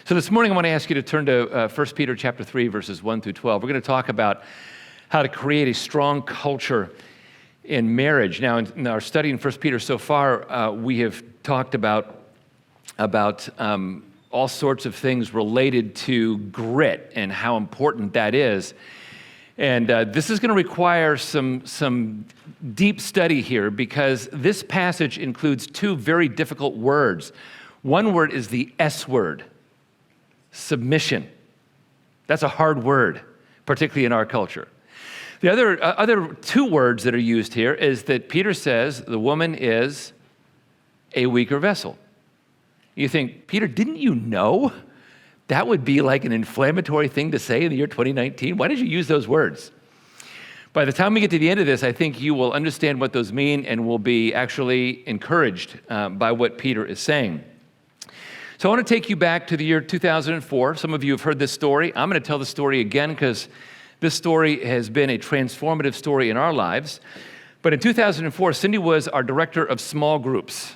So this morning I want to ask you to turn to 1 Peter chapter 3, verses 1 through 12. We're going to talk about how to create a strong culture in marriage. Now, in our study in 1 Peter so far, we have talked about all sorts of things related to grit and how important that is. And this is going to require some deep study here because this passage includes two very difficult words. One word is the S word, submission. That's a hard word, particularly in our culture. The other two words that are used here is that Peter says the woman is a weaker vessel. You think, Peter, didn't you know that would be like an inflammatory thing to say in the year 2019? Why did you use those words? By the time we get to the end of this, I think you will understand what those mean and will be actually encouraged by what Peter is saying. So I want to take you back to the year 2004. Some of you have heard this story. I'm going to tell the story again because this story has been a transformative story in our lives. But in 2004, Cindy was our director of small groups.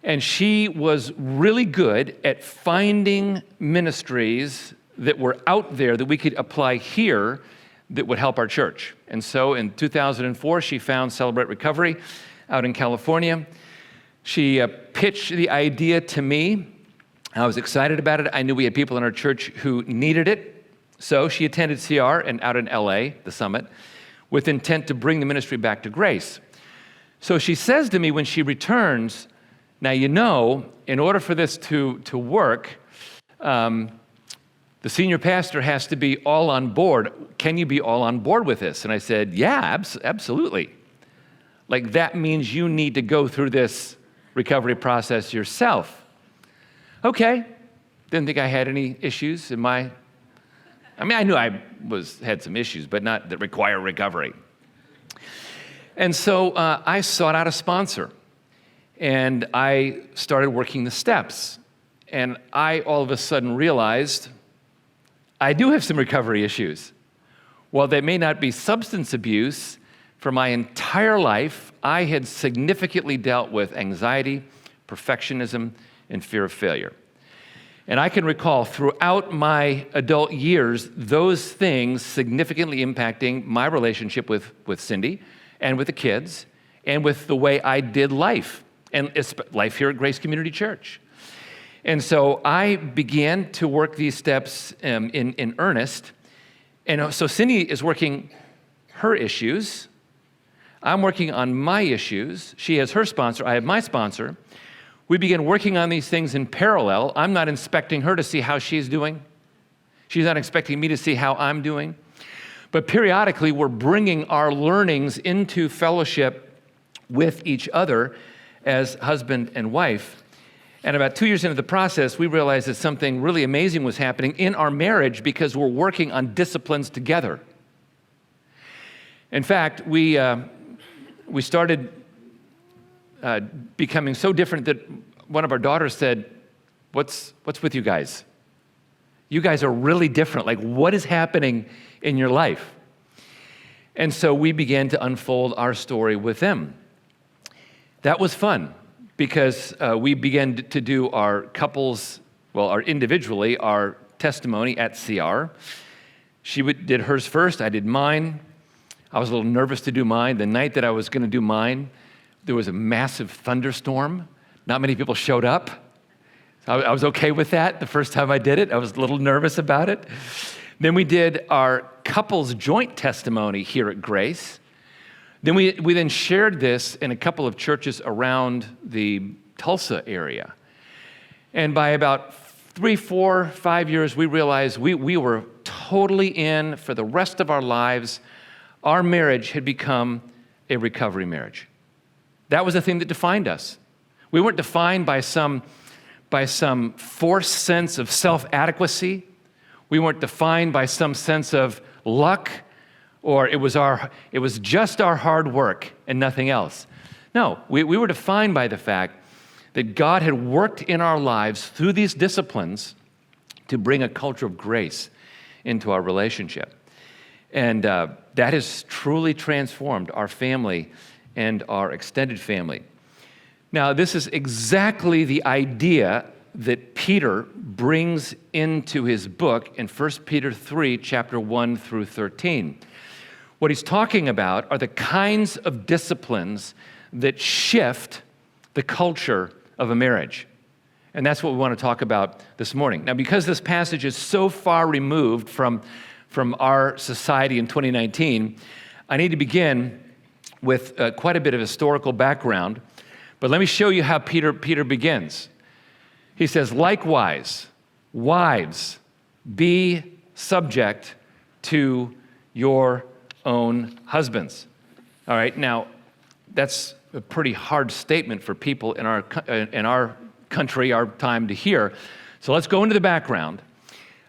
And she was really good at finding ministries that were out there that we could apply here that would help our church. And so in 2004, she found Celebrate Recovery out in California. She pitched the idea to me. I was excited about it. I knew we had people in our church who needed it. So she attended CR and out in LA, the summit, with intent to bring the ministry back to Grace. So she says to me when she returns, now you know, in order for this to work, the senior pastor has to be all on board. Can you be all on board with this? And I said, yeah, absolutely. Like that means you need to go through this recovery process yourself. Okay. Didn't think I had any issues in my, I knew I had some issues, but not that require recovery. And so I sought out a sponsor and I started working the steps. And I all of a sudden realized I do have some recovery issues. While they may not be substance abuse, for my entire life, I had significantly dealt with anxiety, perfectionism, and fear of failure. And I can recall throughout my adult years, those things significantly impacting my relationship with Cindy and with the kids and with the way I did life, and life here at Grace Community Church. And so I began to work these steps in earnest. And so Cindy is working her issues. I'm working on my issues. She has her sponsor. I have my sponsor. We began working on these things in parallel. I'm not inspecting her to see how she's doing. She's not expecting me to see how I'm doing. But periodically, we're bringing our learnings into fellowship with each other as husband and wife. And about 2 years into the process, we realized that something really amazing was happening in our marriage because we're working on disciplines together. In fact, we started becoming so different that one of our daughters said, what's with you guys? You guys are really different. Like, what is happening in your life? And so we began to unfold our story with them. That was fun because we began to do our couples, individually, our testimony at CR. She did hers first, I did mine. I was a little nervous to do mine. The night that I was going to do mine, there was a massive thunderstorm. Not many people showed up. I was okay with that the first time I did it. I was a little nervous about it. Then we did our couples joint testimony here at Grace. Then we then shared this in a couple of churches around the Tulsa area. And by about 3, 4, 5 years, we realized we were totally in for the rest of our lives. Our marriage had become a recovery marriage. That was the thing that defined us. We weren't defined by some forced sense of self-adequacy. We weren't defined by some sense of luck, or it was just our hard work and nothing else. No, we were defined by the fact that God had worked in our lives through these disciplines to bring a culture of grace into our relationship. And that has truly transformed our family and our extended family. Now, this is exactly the idea that Peter brings into his book in 1 Peter 3, chapter 1 through 13. What he's talking about are the kinds of disciplines that shift the culture of a marriage. And that's what we want to talk about this morning. Now, because this passage is so far removed from our society in 2019, I need to begin with quite a bit of historical background. But let me show you how Peter begins. He says, likewise, wives, be subject to your own husbands. All right, now, that's a pretty hard statement for people in our country, our time to hear. So let's go into the background.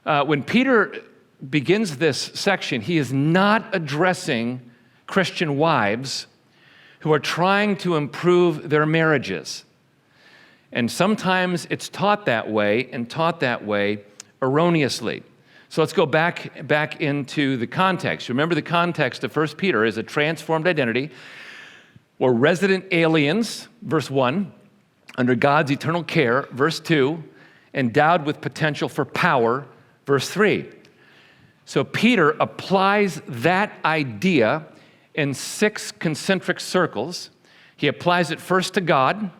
When Peter begins this section, he is not addressing Christian wives who are trying to improve their marriages. And sometimes it's taught that way and taught that way erroneously. So let's go back into the context. Remember, the context of 1 Peter is a transformed identity. We're resident aliens, verse 1, under God's eternal care, verse 2, endowed with potential for power, verse 3. So Peter applies that idea in 6 concentric circles. He applies it first to God.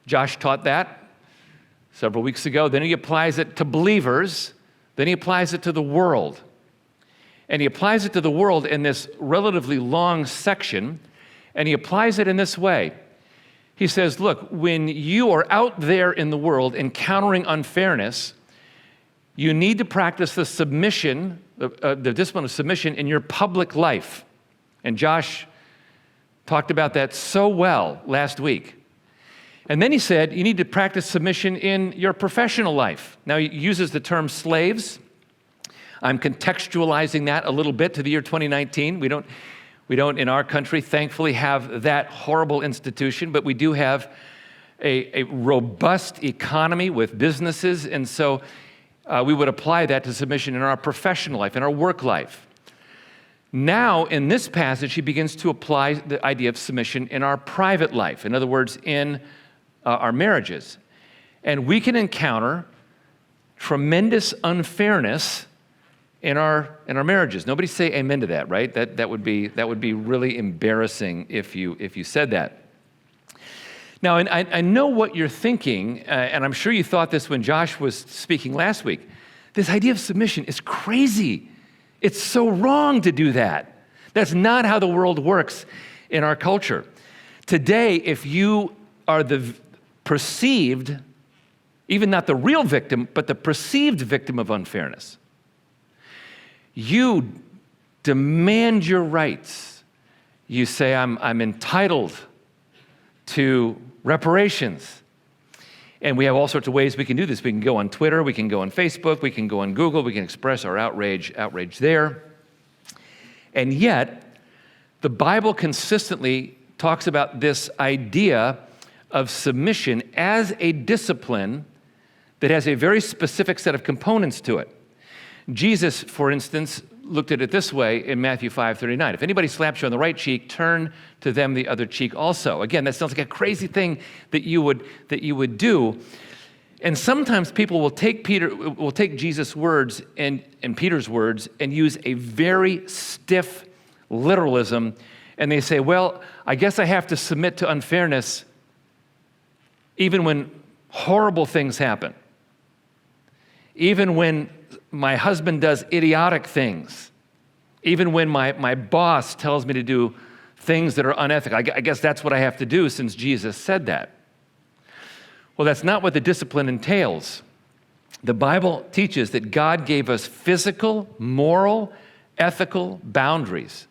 Josh taught that several weeks ago. Then he applies it to believers. Then he applies it to the world. And he applies it to the world in this relatively long section, and he applies it in this way. He says, look, when you are out there in the world encountering unfairness, you need to practice the submission, the discipline of submission in your public life. And Josh talked about that so well last week. And then he said, you need to practice submission in your professional life. Now, he uses the term slaves. I'm contextualizing that a little bit to the year 2019. We don't in our country, thankfully, have that horrible institution, but we do have a robust economy with businesses, and so we would apply that to submission in our professional life, in our work life. Now, in this passage, he begins to apply the idea of submission in our private life. In other words, in our marriages. And we can encounter tremendous unfairness in our marriages. Nobody say amen to that, right? That would be really embarrassing if you said that. Now, and I know what you're thinking, and I'm sure you thought this when Josh was speaking last week. This idea of submission is crazy. It's so wrong to do that. That's not how the world works in our culture. Today, if you are the perceived, even not the real victim, but the perceived victim of unfairness, you demand your rights. You say, I'm entitled to reparations. And we have all sorts of ways we can do this. We can go on Twitter, we can go on Facebook, we can go on Google, we can express our outrage there. And yet, the Bible consistently talks about this idea of submission as a discipline that has a very specific set of components to it. Jesus, for instance, looked at it this way in Matthew 5:39. If anybody slaps you on the right cheek, turn to them the other cheek also. Again, that sounds like a crazy thing that you would do. And sometimes people will take Jesus' words and Peter's words and use a very stiff literalism, and they say, well, I guess I have to submit to unfairness even when horrible things happen. Even when my husband does idiotic things. Even when my boss tells me to do things that are unethical. I guess that's what I have to do since Jesus said that. Well, that's not what the discipline entails. The Bible teaches that God gave us physical, moral, ethical boundaries.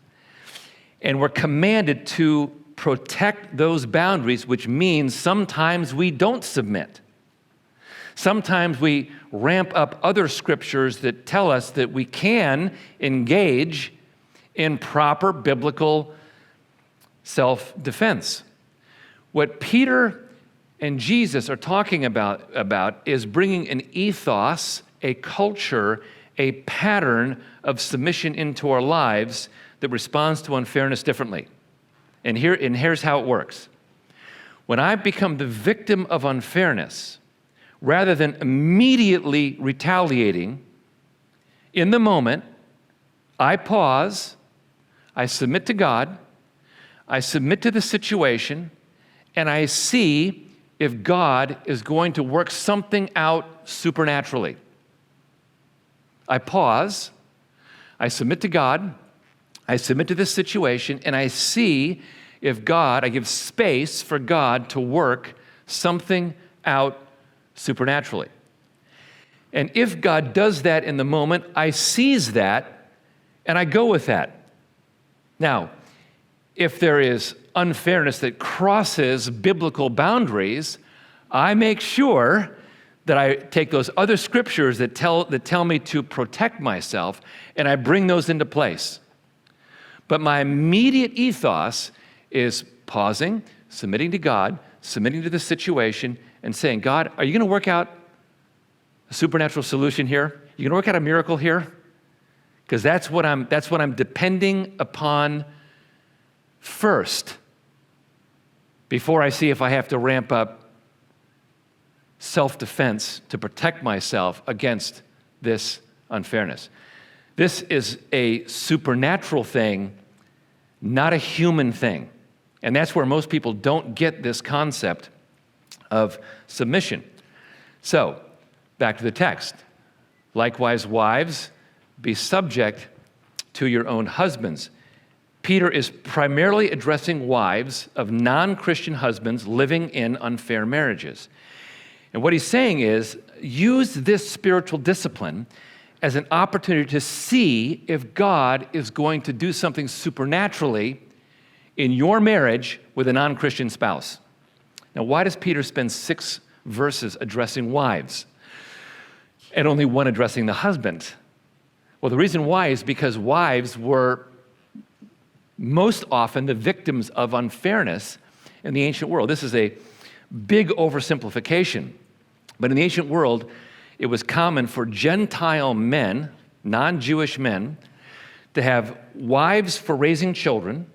And we're commanded to protect those boundaries, which means sometimes we don't submit. Sometimes we ramp up other scriptures that tell us that we can engage in proper biblical self-defense. What Peter and Jesus are talking about is bringing an ethos, a culture, a pattern of submission into our lives that responds to unfairness differently. And here's how it works. When I become the victim of unfairness, rather than immediately retaliating, in the moment, I pause, I submit to God, I submit to the situation, and I see if God is going to work something out supernaturally. I pause, I submit to God, I submit to this situation, and I see if God, I give space for God to work something out supernaturally. And if God does that in the moment, I seize that and I go with that. Now, if there is unfairness that crosses biblical boundaries, I make sure that I take those other scriptures that tell me to protect myself, and I bring those into place. But my immediate ethos is pausing, submitting to God, submitting to the situation, and saying, God, are you going to work out a supernatural solution here? You going to work out a miracle here? Because that's what I'm depending upon first, before I see if I have to ramp up self-defense to protect myself against this unfairness. This is a supernatural thing, not a human thing. And that's where most people don't get this concept of submission. So, back to the text. Likewise, wives, be subject to your own husbands. Peter is primarily addressing wives of non-Christian husbands living in unfair marriages. And what he's saying is, use this spiritual discipline as an opportunity to see if God is going to do something supernaturally in your marriage with a non-Christian spouse. Now, why does Peter spend 6 verses addressing wives and only 1 addressing the husband? Well, the reason why is because wives were most often the victims of unfairness in the ancient world. This is a big oversimplification, but in the ancient world, it was common for Gentile men, non-Jewish men, to have wives for raising children,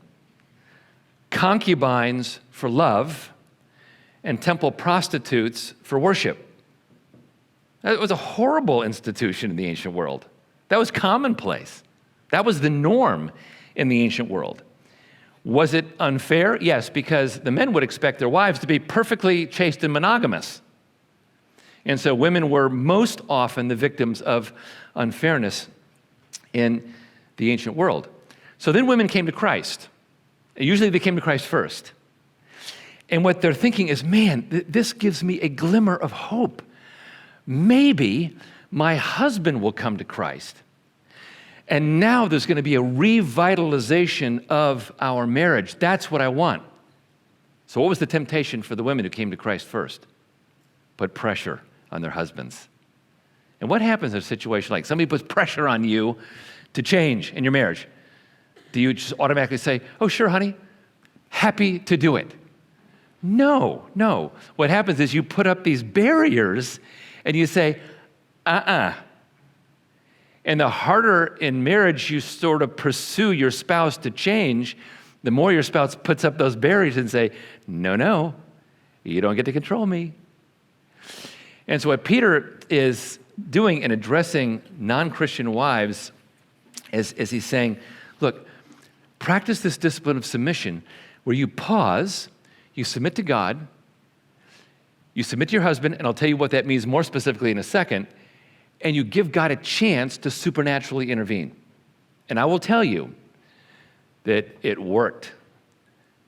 concubines for love, and temple prostitutes for worship. That was a horrible institution in the ancient world. That was commonplace. That was the norm in the ancient world. Was it unfair? Yes, because the men would expect their wives to be perfectly chaste and monogamous. And so women were most often the victims of unfairness in the ancient world. So then women came to Christ. Usually they came to Christ first. And what they're thinking is, man, this gives me a glimmer of hope. Maybe my husband will come to Christ. And now there's going to be a revitalization of our marriage. That's what I want. So what was the temptation for the women who came to Christ first? Put pressure on their husbands. And what happens in a situation like somebody puts pressure on you to change in your marriage? Do you just automatically say, oh, sure, honey, happy to do it? No. What happens is you put up these barriers and you say, And the harder in marriage you sort of pursue your spouse to change, the more your spouse puts up those barriers and say, no, you don't get to control me. And so what Peter is doing in addressing non-Christian wives is he's saying, look, practice this discipline of submission where you pause, you submit to God, you submit to your husband, and I'll tell you what that means more specifically in a second, and you give God a chance to supernaturally intervene. And I will tell you that it worked,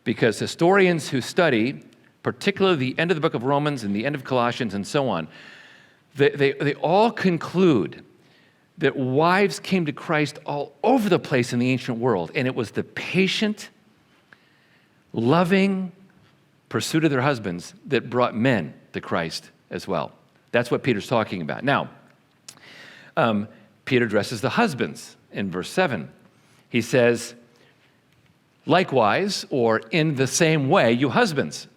because historians who study, particularly the end of the book of Romans and the end of Colossians and so on, they all conclude that wives came to Christ all over the place in the ancient world, and it was the patient, loving pursuit of their husbands that brought men to Christ as well. That's what Peter's talking about. Now, Peter addresses the husbands in verse 7. He says, likewise, or in the same way, you husbands.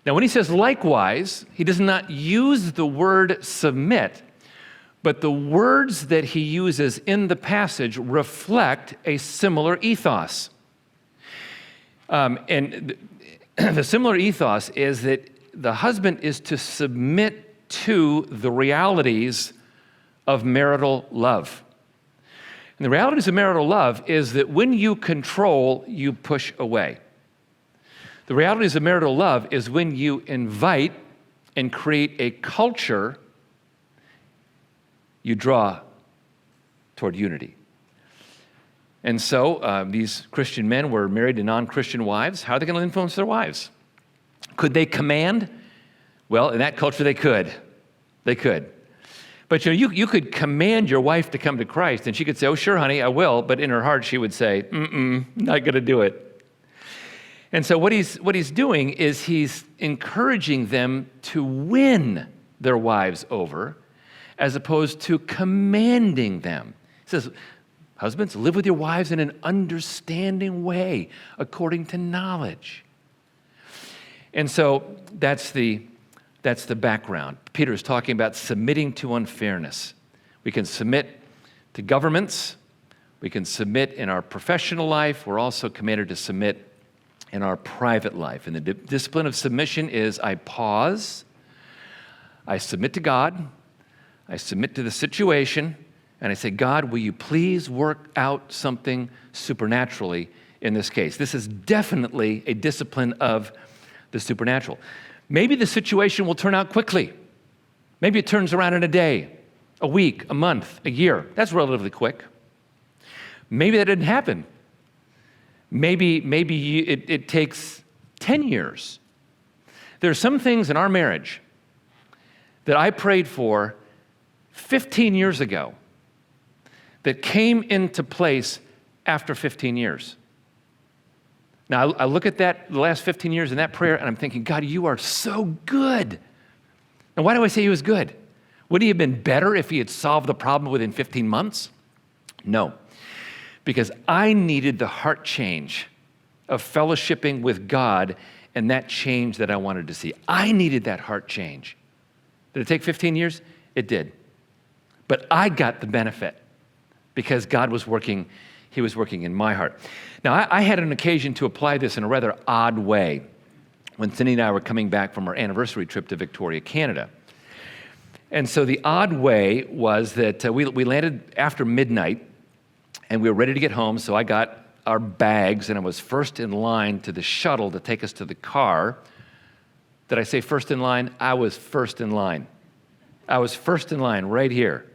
Now, when he says likewise, he does not use the word submit, but the words that he uses in the passage reflect a similar ethos. And the similar ethos is that the husband is to submit to the realities of marital love. And the realities of marital love is that when you control, you push away. The realities of marital love is when you invite and create a culture, you draw toward unity. And so these Christian men were married to non-Christian wives. How are they going to influence their wives? Could they command? Well, in that culture, they could. They could. But you could command your wife to come to Christ, and she could say, oh, sure, honey, I will. But in her heart, she would say, not going to do it. And so what he's doing is he's encouraging them to win their wives over as opposed to commanding them. He says, husbands, live with your wives in an understanding way, according to knowledge. And so that's the background. Peter is talking about submitting to unfairness. We can submit to governments. We can submit in our professional life. We're also commanded to submit in our private life. And the discipline of submission is I pause, I submit to God, I submit to the situation, and I say, God, will you please work out something supernaturally in this case? This is definitely a discipline of the supernatural. Maybe the situation will turn out quickly. Maybe it turns around in a day, a week, a month, a year. That's relatively quick. Maybe that didn't happen. Maybe it takes 10 years. There are some things in our marriage that I prayed for 15 years ago that came into place after 15 years. Now, I look at that, the last 15 years in that prayer, and I'm thinking, God, you are so good. And why do I say he was good? Would he have been better if he had solved the problem within 15 months? No, because I needed the heart change of fellowshipping with God and that change that I wanted to see. I needed that heart change. Did it take 15 years? It did. But I got the benefit because God was working, he was working in my heart. Now, I had an occasion to apply this in a rather odd way when Cindy and I were coming back from our anniversary trip to Victoria, Canada. And so the odd way was that we landed after midnight, and we were ready to get home, so I got our bags, and I was first in line to the shuttle to take us to the car. Did I say first in line? I was first in line. I was first in line right here.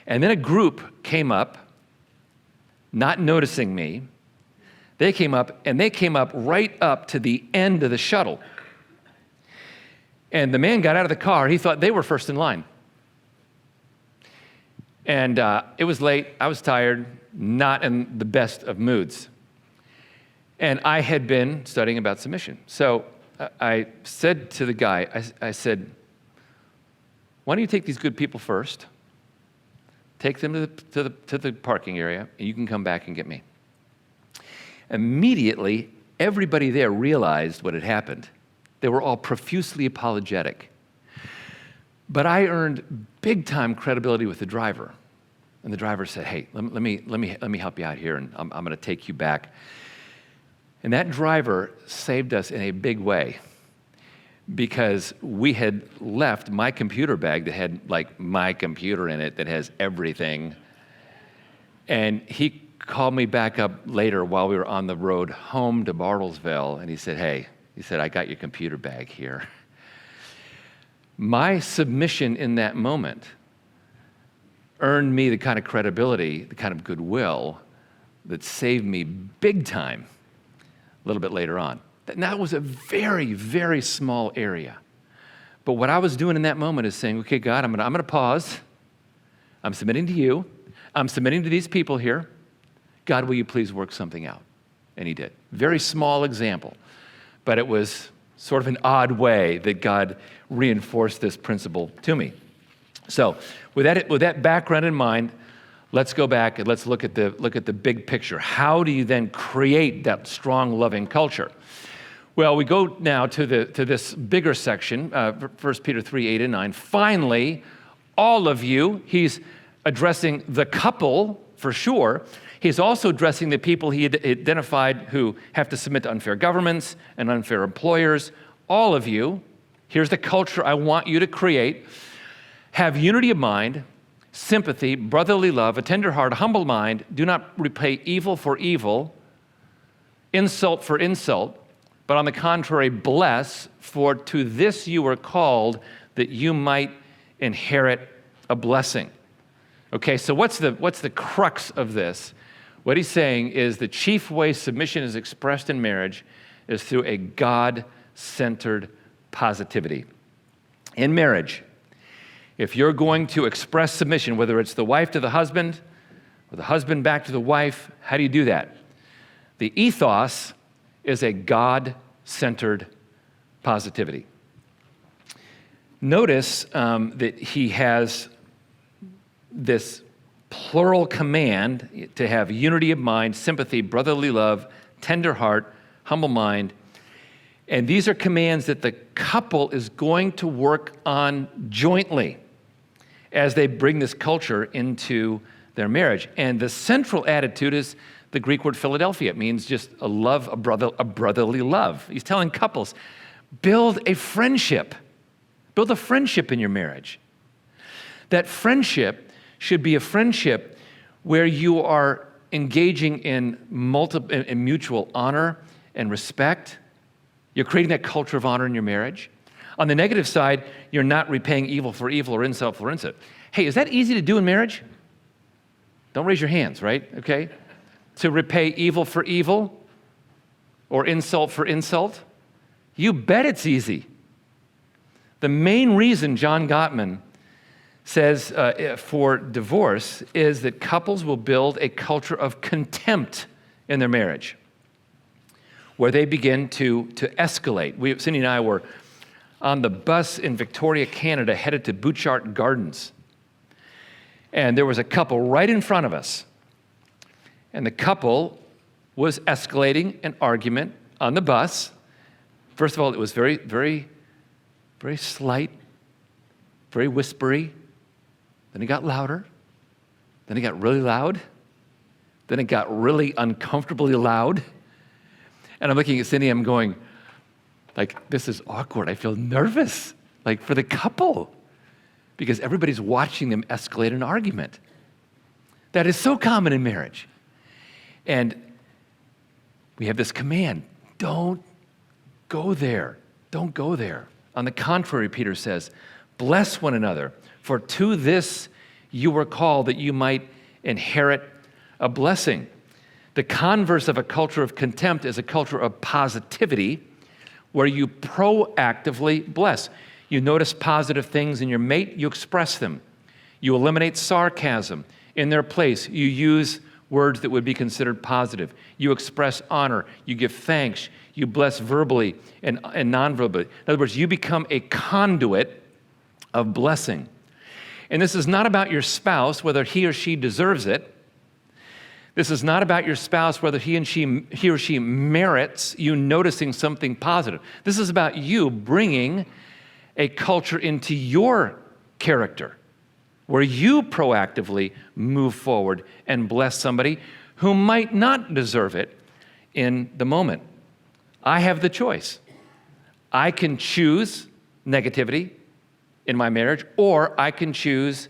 And then a group came up, not noticing me. They came up right up to the end of the shuttle. And the man got out of the car. He thought they were first in line. And it was late. I was tired, not in the best of moods. And I had been studying about submission. So I said to the guy, I said, why don't you take these good people first? Take them to the parking area, and you can come back and get me. Immediately, everybody there realized what had happened. They were all profusely apologetic. But I earned big-time credibility with the driver. And the driver said, hey, let me help you out here, and I'm going to take you back. And that driver saved us in a big way, because we had left my computer bag that had like my computer in it that has everything. And he called me back up later while we were on the road home to Bartlesville, and he said, I got your computer bag here. My submission in that moment earned me the kind of credibility, the kind of goodwill that saved me big time a little bit later on. Now, it was a very, very small area. But what I was doing in that moment is saying, okay, God, I'm going to pause. I'm submitting to you. I'm submitting to these people here. God, will you please work something out? And he did. Very small example. But it was sort of an odd way that God reinforced this principle to me. So with that background in mind, let's go back and let's look at the big picture. How do you then create that strong, loving culture? Well, we go now to this bigger section, 1 Peter 3, 8 and 9. Finally, all of you, he's addressing the couple for sure. He's also addressing the people he identified who have to submit to unfair governments and unfair employers. All of you, Here's the culture I want you to create. Have unity of mind, sympathy, brotherly love, a tender heart, a humble mind. Do not repay evil for evil, insult for insult, but on the contrary, bless, for to this you were called, that you might inherit a blessing. Okay, so what's the crux of this? What he's saying is the chief way submission is expressed in marriage is through a God-centered positivity. In marriage, if you're going to express submission, whether it's the wife to the husband or the husband back to the wife, how do you do that? The ethos is a God-centered positivity. Notice that he has this plural command to have unity of mind, sympathy, brotherly love, tender heart, humble mind. And these are commands that the couple is going to work on jointly as they bring this culture into their marriage. And the central attitude is the Greek word Philadelphia. It means just a love, a brotherly love. He's telling couples, build a friendship. Build a friendship in your marriage. That friendship should be a friendship where you are engaging in mutual honor and respect. You're creating that culture of honor in your marriage. On the negative side, you're not repaying evil for evil or insult for insult. Hey, is that easy to do in marriage? Don't raise your hands, right? Okay. To repay evil for evil or insult for insult? You bet it's easy. The main reason John Gottman says for divorce is that couples will build a culture of contempt in their marriage, where they begin to escalate. Cindy and I were on the bus in Victoria, Canada, headed to Butchart Gardens. And there was a couple right in front of us. And the couple was escalating an argument on the bus. First of all, it was very, very, very slight, very whispery. Then it got louder. Then it got really loud. Then it got really uncomfortably loud. And I'm looking at Cindy, I'm going, like, this is awkward. I feel nervous, like, for the couple, because everybody's watching them escalate an argument. That is so common in marriage. And we have this command, don't go there. Don't go there. On the contrary, Peter says, bless one another, for to this you were called, that you might inherit a blessing. The converse of a culture of contempt is a culture of positivity, where you proactively bless. You notice positive things in your mate, you express them. You eliminate sarcasm. In their place, you use words that would be considered positive. You express honor. You give thanks. You bless verbally and non-verbally. In other words, you become a conduit of blessing. And this is not about your spouse, whether he or she deserves it. This is not about your spouse, whether he or she merits you noticing something positive. This is about you bringing a culture into your character, where you proactively move forward and bless somebody who might not deserve it in the moment. I have the choice. I can choose negativity in my marriage, or I can choose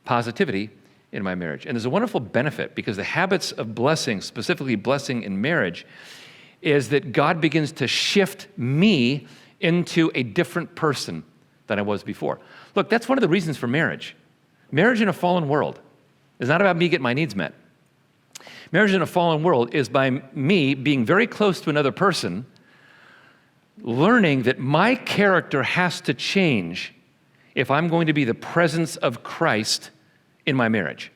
positivity in my marriage. And there's a wonderful benefit, because the habits of blessing, specifically blessing in marriage, is that God begins to shift me into a different person than I was before. Look, that's one of the reasons for marriage. Marriage in a fallen world is not about me getting my needs met. Marriage in a fallen world is by me being very close to another person, learning that my character has to change if I'm going to be the presence of Christ in my marriage.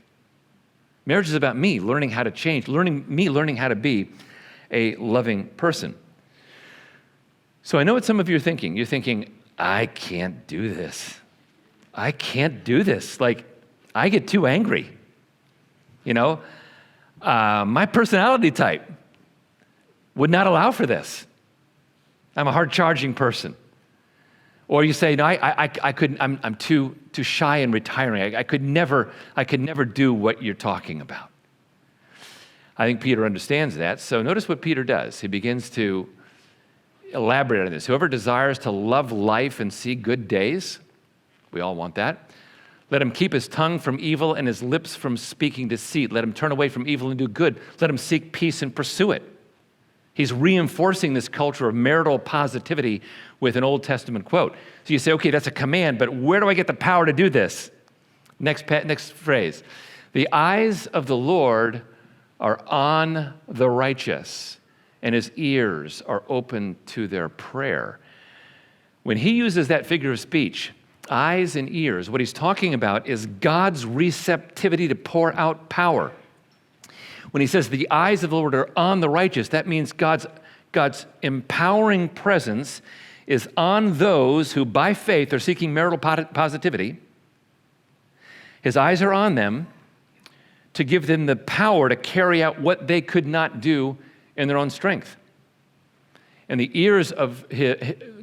Marriage is about me learning how to change, learning how to be a loving person. So I know what some of you are thinking. You're thinking, I can't do this. I can't do this. Like, I get too angry. You know, my personality type would not allow for this. I'm a hard-charging person. Or you say, no, I couldn't. I'm too shy and retiring. I could never do what you're talking about. I think Peter understands that. So notice what Peter does. He begins to elaborate on this. Whoever desires to love life and see good days, we all want that. Let him keep his tongue from evil and his lips from speaking deceit. Let him turn away from evil and do good. Let him seek peace and pursue it. He's reinforcing this culture of marital positivity with an Old Testament quote. So you say, okay, that's a command, but where do I get the power to do this? Next phrase. The eyes of the Lord are on the righteous, and his ears are open to their prayer. When he uses that figure of speech, eyes and ears, what he's talking about is God's receptivity to pour out power. When he says the eyes of the Lord are on the righteous, that means God's empowering presence is on those who by faith are seeking marital positivity. His eyes are on them to give them the power to carry out what they could not do in their own strength. And the ears of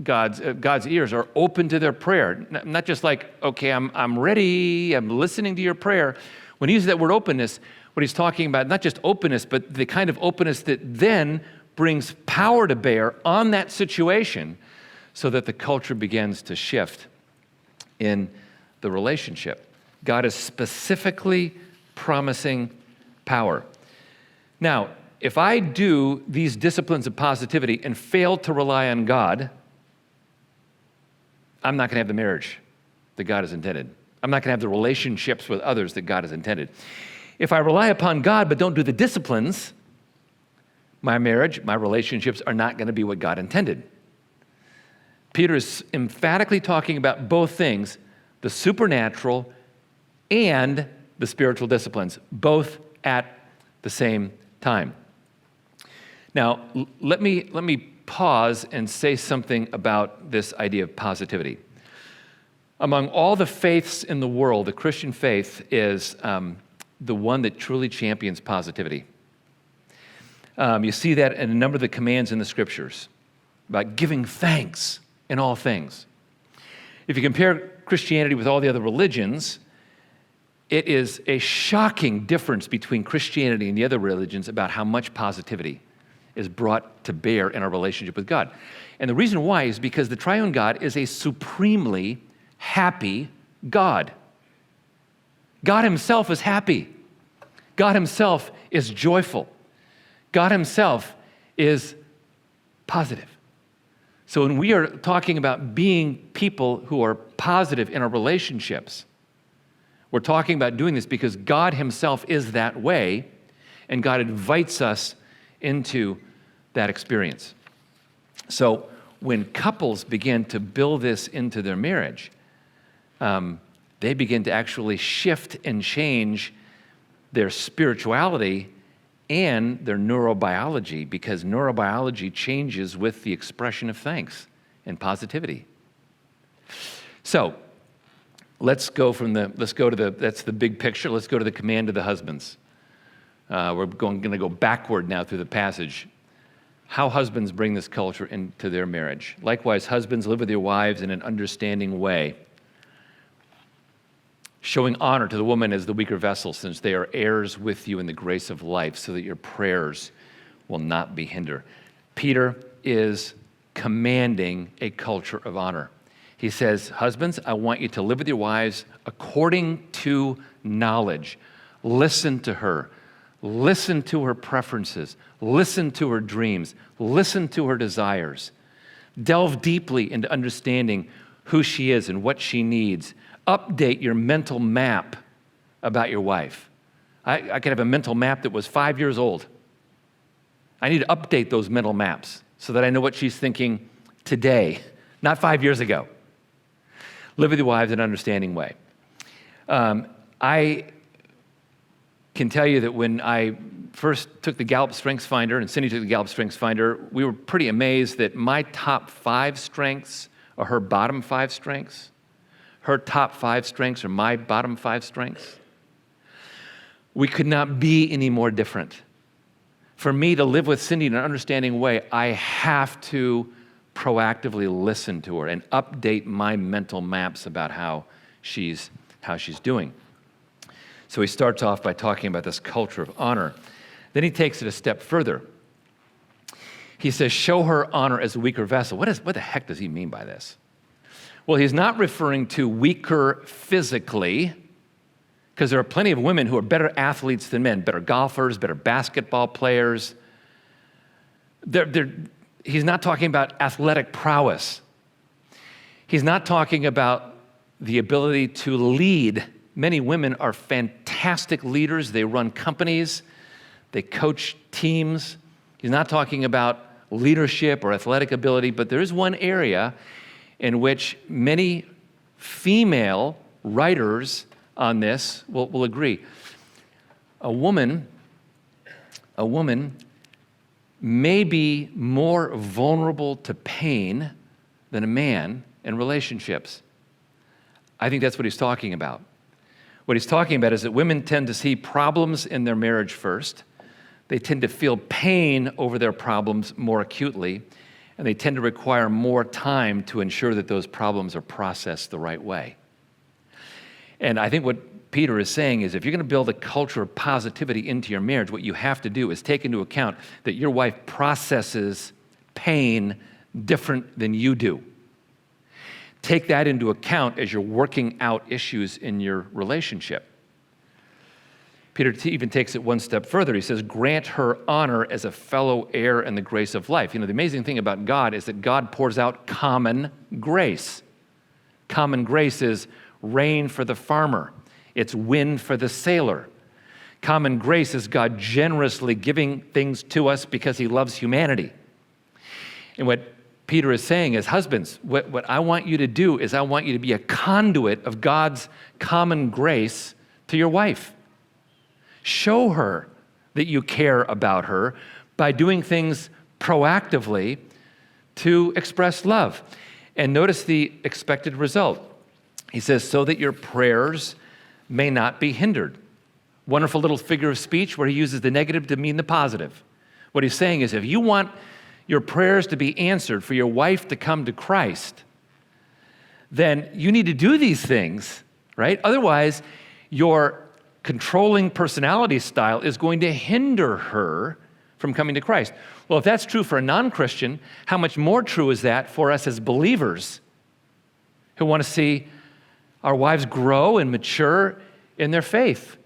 God's ears are open to their prayer. Not just like, okay, I'm ready, I'm listening to your prayer. When he uses that word openness, what he's talking about, not just openness, but the kind of openness that then brings power to bear on that situation so that the culture begins to shift in the relationship. God is specifically promising power. Now, if I do these disciplines of positivity and fail to rely on God, I'm not going to have the marriage that God has intended. I'm not going to have the relationships with others that God has intended. If I rely upon God but don't do the disciplines, my marriage, my relationships are not going to be what God intended. Peter is emphatically talking about both things, the supernatural and the spiritual disciplines, both at the same time. Now, let me pause and say something about this idea of positivity. Among all the faiths in the world, the Christian faith is the one that truly champions positivity. You see that in a number of the commands in the scriptures about giving thanks in all things. If you compare Christianity with all the other religions, it is a shocking difference between Christianity and the other religions about how much positivity is brought to bear in our relationship with God. And the reason why is because the triune God is a supremely happy God. God himself is happy. God himself is joyful. God himself is positive. So when we are talking about being people who are positive in our relationships, we're talking about doing this because God himself is that way, and God invites us into that experience. So when couples begin to build this into their marriage, they begin to actually shift and change their spirituality and their neurobiology, because neurobiology changes with the expression of thanks and positivity. So let's go to that's the big picture. Let's go to the command of the husbands. We're going to go backward now through the passage. How husbands bring this culture into their marriage. Likewise, husbands, live with your wives in an understanding way, showing honor to the woman as the weaker vessel, since they are heirs with you in the grace of life, so that your prayers will not be hindered. Peter is commanding a culture of honor. He says, husbands, I want you to live with your wives according to knowledge. Listen to her. Listen to her preferences. Listen to her dreams. Listen to her desires. Delve deeply into understanding who she is and what she needs. Update your mental map about your wife. I could have a mental map that was 5 years old. I need to update those mental maps so that I know what she's thinking today, not 5 years ago. Live with your wives in an understanding way. I can tell you that when I first took the Gallup Strengths Finder and Cindy took the Gallup Strengths Finder, we were pretty amazed that my top 5 strengths are her bottom 5 strengths. Her top 5 strengths are my bottom 5 strengths. We could not be any more different. For me to live with Cindy in an understanding way, I have to proactively listen to her and update my mental maps about how she's doing. So he starts off by talking about this culture of honor. Then he takes it a step further. he says, show her honor as a weaker vessel. What the heck does he mean by this? Well, he's not referring to weaker physically, because there are plenty of women who are better athletes than men, better golfers, better basketball players. He's not talking about athletic prowess. He's not talking about the ability to lead. Many women are fantastic leaders. They run companies. They coach teams. He's not talking about leadership or athletic ability, but there is one area in which many female writers on this will agree. A woman may be more vulnerable to pain than a man in relationships. I think that's what he's talking about. What he's talking about is that women tend to see problems in their marriage first. They tend to feel pain over their problems more acutely, and they tend to require more time to ensure that those problems are processed the right way. And I think what Peter is saying is if you're going to build a culture of positivity into your marriage, what you have to do is take into account that your wife processes pain different than you do. Take that into account as you're working out issues in your relationship. Peter even takes it one step further. He says, grant her honor as a fellow heir in the grace of life. You know, the amazing thing about God is that God pours out common grace. Common grace is rain for the farmer. It's wind for the sailor. Common grace is God generously giving things to us because he loves humanity. And what Peter is saying is, husbands, what I want you to do is I want you to be a conduit of God's common grace to your wife. Show her that you care about her by doing things proactively to express love. And notice the expected result. He says, so that your prayers may not be hindered. Wonderful little figure of speech where he uses the negative to mean the positive. What he's saying is if you want your prayers to be answered for your wife to come to Christ, then you need to do these things, right? Otherwise, your controlling personality style is going to hinder her from coming to Christ. Well, if that's true for a non-Christian, how much more true is that for us as believers who want to see our wives grow and mature in their faith?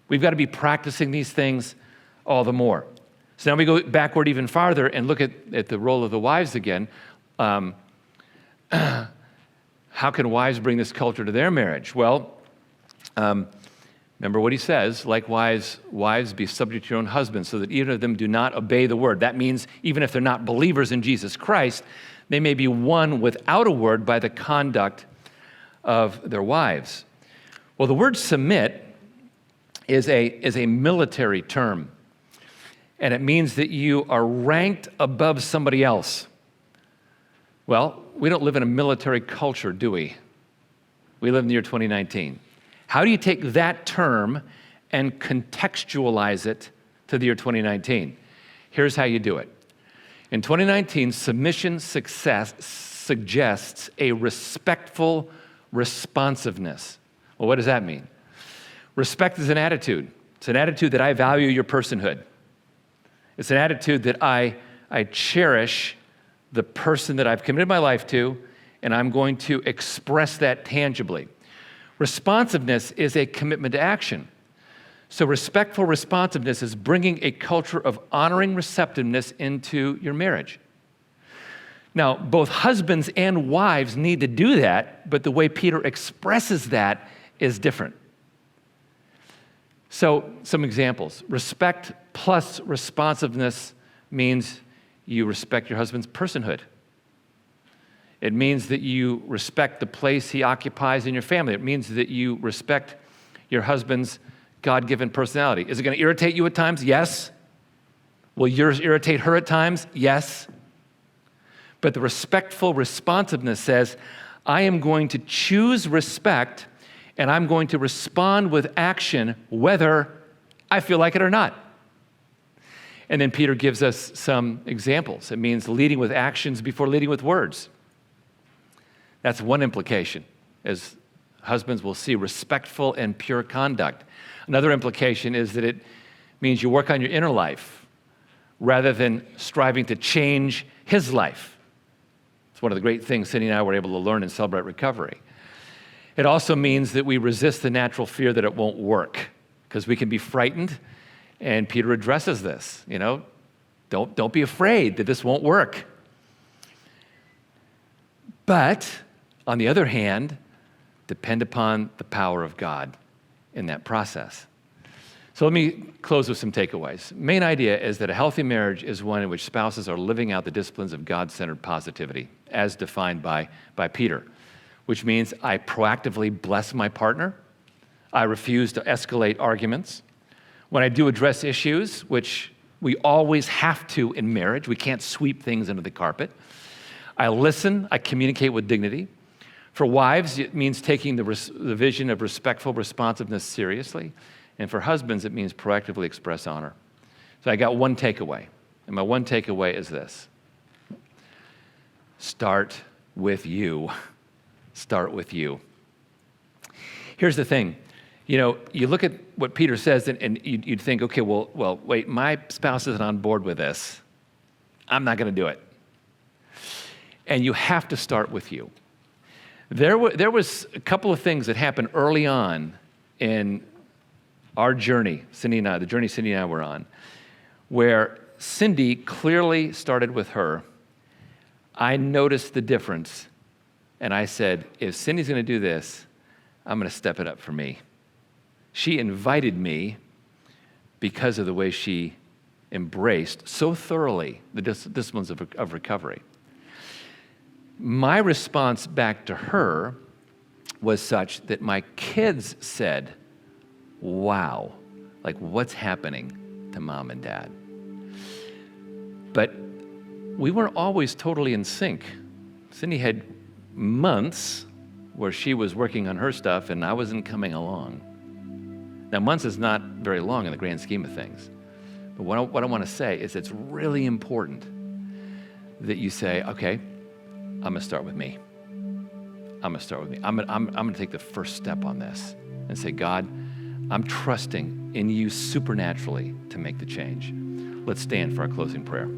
We've got to be practicing these things all the more. So now we go backward even farther and look at the role of the wives again. How can wives bring this culture to their marriage? Well, remember what he says, likewise, wives, be subject to your own husbands, so that either of them do not obey the word. That means even if they're not believers in Jesus Christ, they may be won without a word by the conduct of their wives. Well, the word submit is a military term, and it means that you are ranked above somebody else. Well, we don't live in a military culture, do we? We live in the year 2019. How do you take that term and contextualize it to the year 2019? Here's how you do it. In 2019, submission success suggests a respectful responsiveness. Well, what does that mean? Respect is an attitude. It's an attitude that I value your personhood. It's an attitude that I cherish the person that I've committed my life to, and I'm going to express that tangibly. Responsiveness is a commitment to action. So respectful responsiveness is bringing a culture of honoring receptiveness into your marriage. Now, both husbands and wives need to do that, but the way Peter expresses that is different. So, some examples. Respect plus responsiveness means you respect your husband's personhood. It means that you respect the place he occupies in your family. It means that you respect your husband's God-given personality. Is it going to irritate you at times? Yes. Will yours irritate her at times? Yes. But the respectful responsiveness says, I am going to choose respect and I'm going to respond with action whether I feel like it or not. And then Peter gives us some examples. It means leading with actions before leading with words. That's one implication, as husbands will see respectful and pure conduct. Another implication is that it means you work on your inner life rather than striving to change his life. It's one of the great things Cindy and I were able to learn in Celebrate Recovery. It also means that we resist the natural fear that it won't work, because we can be frightened, and Peter addresses this. Don't be afraid that this won't work. But, on the other hand, depend upon the power of God in that process. So let me close with some takeaways. Main idea is that a healthy marriage is one in which spouses are living out the disciplines of God-centered positivity, as defined by Peter, which means I proactively bless my partner. I refuse to escalate arguments. When I do address issues, which we always have to in marriage, we can't sweep things under the carpet. I listen, I communicate with dignity. For wives, it means taking the vision of respectful responsiveness seriously. And for husbands, it means proactively express honor. So I got one takeaway. And my one takeaway is this. Start with you. Start with you. Here's the thing. You look at what Peter says, and you'd think, okay, well, wait, my spouse isn't on board with this. I'm not going to do it. And you have to start with you. There was a couple of things that happened early on in our journey, the journey Cindy and I were on, where Cindy clearly started with her. I noticed the difference, and I said, if Cindy's going to do this, I'm going to step it up for me. She invited me because of the way she embraced so thoroughly the disciplines of recovery. My response back to her was such that my kids said, wow, like what's happening to mom and dad? But we weren't always totally in sync. Cindy had months where she was working on her stuff and I wasn't coming along. Now, months is not very long in the grand scheme of things. But what I want to say is it's really important that you say, okay, I'm going to start with me. I'm going to start with me. I'm going to take the first step on this and say, God, I'm trusting in you supernaturally to make the change. Let's stand for our closing prayer.